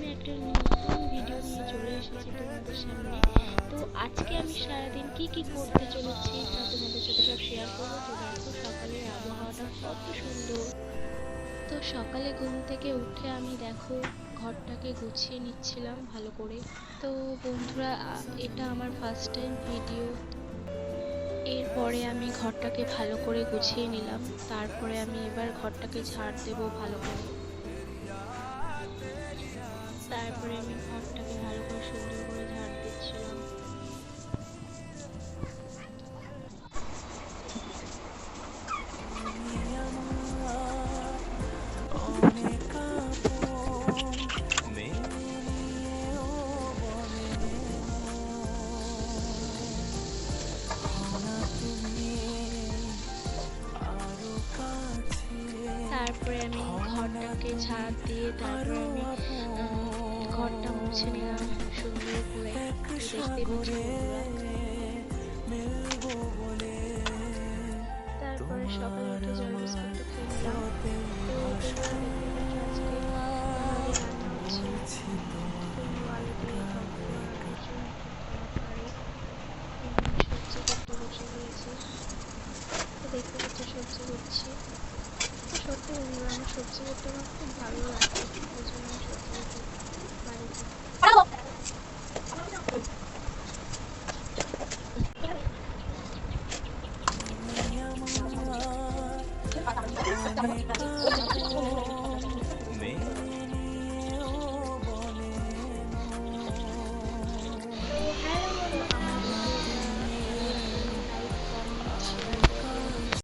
আমি একটা নতুন ভিডিও নিয়ে চলে এসেছি তোমাদের সামনে। তো আজকে আমি সারাদিন কি কি করতে চলেছি তা তোমাদের সাথে সব শেয়ার করবো। তো দেখো সকালের আবহাওয়াটা কত সুন্দর। তো সকালে ঘুম থেকে উঠে আমি দেখো ঘরটাকে গুছিয়ে নিচ্ছিলাম ভালো করে। তো বন্ধুরা, এটা আমার ফার্স্ট টাইম ভিডিও। এরপরে আমি ঘরটাকে ভালো করে গুছিয়ে নিলাম। তারপরে আমি এবার ঘরটাকে ঝাড় দেবো ভালো করে। তারপরে আমি ঘরটাকে ভালো করে সুন্দর করে ঝাড় দিচ্ছিলাম। তারপরে আমি ঘরটাকে ঝাড় দিয়ে তারপরে আমি ঘরটা মুছে নিলাম সুন্দর করে। দেখতে পাচ্ছ বন্ধুরা। তারপরে সকালে উঠে জল বিস্কুটটা খেয়ে নিলাম। তো বন্ধুরা দেখতে পাচ্ছ আজকে আমাদের রান্না হচ্ছে কুমড়ো আলু দিয়ে টক আলুর জন্য তরকারি। সবজি করতে বসে গিয়েছি। তো দেখতে পাচ্ছ সবজি করছি। তো সত্যি বন্ধুরা, আমার সবজি করতে আমার খুব ভালো লাগে, ওই জন্য আমি সবজি করতে বাড়িতে।